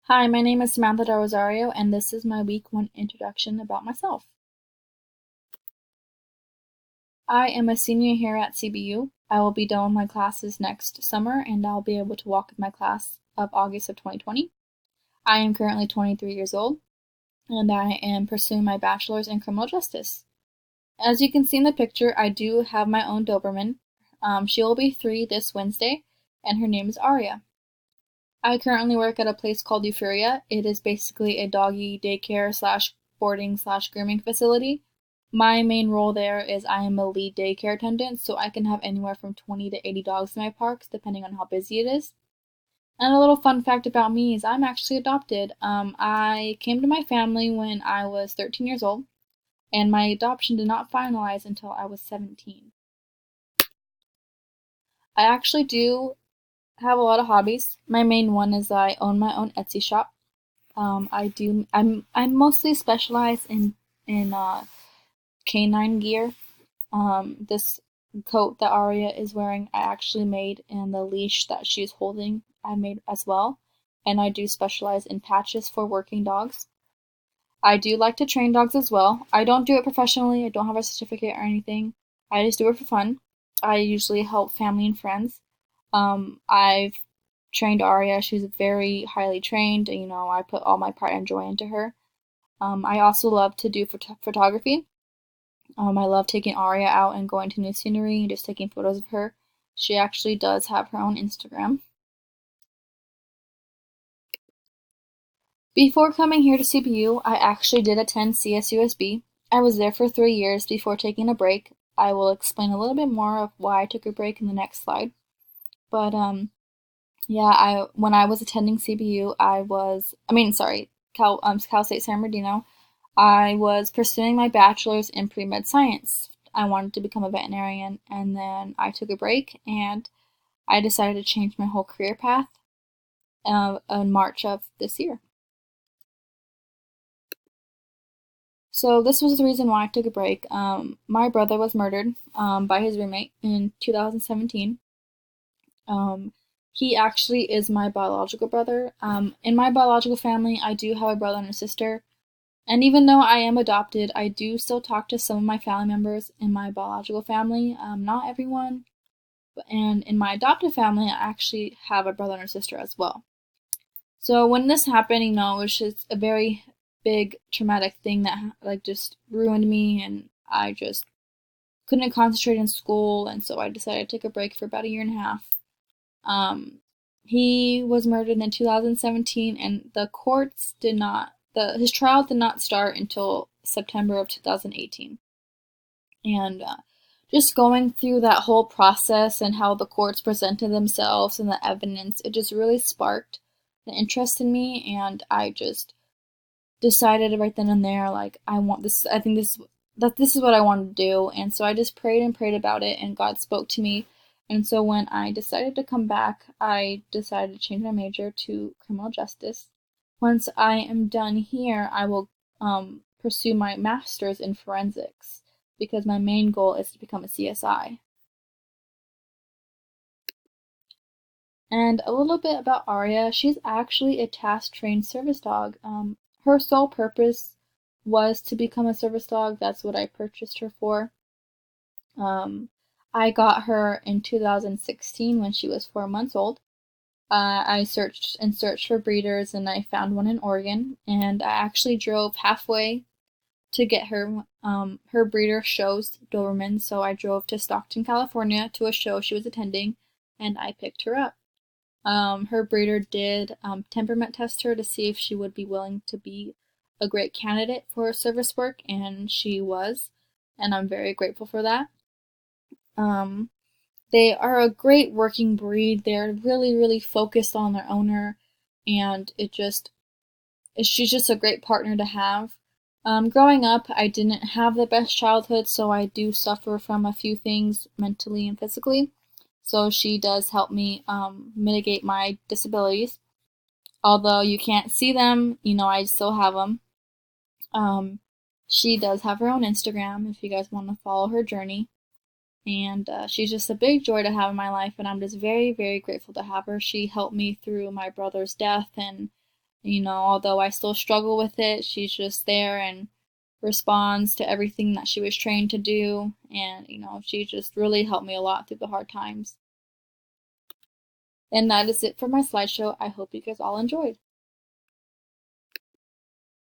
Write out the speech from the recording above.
Hi, my name is Samantha Del Rosario, and this is my week 1 introduction about myself. I am a senior here at CBU. I will be done with my classes next summer, and I'll be able to walk with my class of August of 2020. I am currently 23 years old, and I am pursuing my bachelor's in criminal justice. As you can see in the picture, I do have my own Doberman. She will be 3 this Wednesday, and her name is Aria. I currently work at a place called Euphoria. It is basically a doggy daycare slash boarding slash grooming facility. My main role there is I am a lead daycare attendant, so I can have anywhere from 20 to 80 dogs in my parks, depending on how busy it is. And a little fun fact about me is I'm actually adopted. I came to my family when I was 13 years old, and my adoption did not finalize until I was 17. I actually do have a lot of hobbies. My main one is I own my own Etsy shop. I'm mostly specialized in canine gear. This coat that Aria is wearing, I actually made, and the leash that she's holding, I made as well. And I do specialize in patches for working dogs. I do like to train dogs as well. I don't do it professionally. I don't have a certificate or anything. I just do it for fun. I usually help family and friends. I've trained Aria. She's very highly trained. I put all my pride and joy into her. I also love to do photography. I love taking Aria out and going to new scenery and just taking photos of her. She actually does have her own Instagram. Before coming here to CBU, I actually did attend CSUSB. I was there for 3 years before taking a break. I will explain a little bit more of why I took a break in the next slide. But yeah, when I was attending CBU, Cal State San Bernardino, I was pursuing my bachelor's in pre-med science. I wanted to become a veterinarian, and then I took a break and I decided to change my whole career path in March of this year. So this was the reason why I took a break. My brother was murdered by his roommate in 2017. Um, he actually is my biological brother. In my biological family, I do have a brother and a sister. And even though I am adopted, I do still talk to some of my family members in my biological family. Not everyone. And in my adopted family, I actually have a brother and a sister as well. So when this happened, it was just a very big traumatic thing that just ruined me, and I just couldn't concentrate in school, and so I decided to take a break for about a year and a half. Um, he was murdered in 2017, and the courts did not his trial did not start until September of 2018. And just going through that whole process and how the courts presented themselves and the evidence, it just really sparked the interest in me, and I just decided right then and there, like, I want this. I think this is what I want to do. And so I just prayed and prayed about it, and God spoke to me. And so when I decided to come back, I decided to change my major to criminal justice. Once I am done here, I will pursue my master's in forensics because my main goal is to become a CSI. And a little bit about Aria. She's actually a task-trained service dog. Her sole purpose was to become a service dog. That's what I purchased her for. Um, I got her in 2016 when she was 4 months old. I searched and searched for breeders, and I found one in Oregon. And I actually drove halfway to get her. Her breeder shows Doberman, so I drove to Stockton, California, to a show she was attending, and I picked her up. Her breeder did temperament test her to see if she would be willing to be a great candidate for service work, and she was, and I'm very grateful for that. Um, they are a great working breed. They're really, really focused on their owner, and she's just a great partner to have. Growing up, I didn't have the best childhood, so I do suffer from a few things mentally and physically. So she does help me mitigate my disabilities. Although you can't see them, I still have them. Um, she does have her own Instagram if you guys want to follow her journey. And she's just a big joy to have in my life, and I'm just very, very grateful to have her. She helped me through my brother's death, and Although I still struggle with it, she's just there and responds to everything that she was trained to do. And, she just really helped me a lot through the hard times. And that is it for my slideshow. I hope you guys all enjoyed.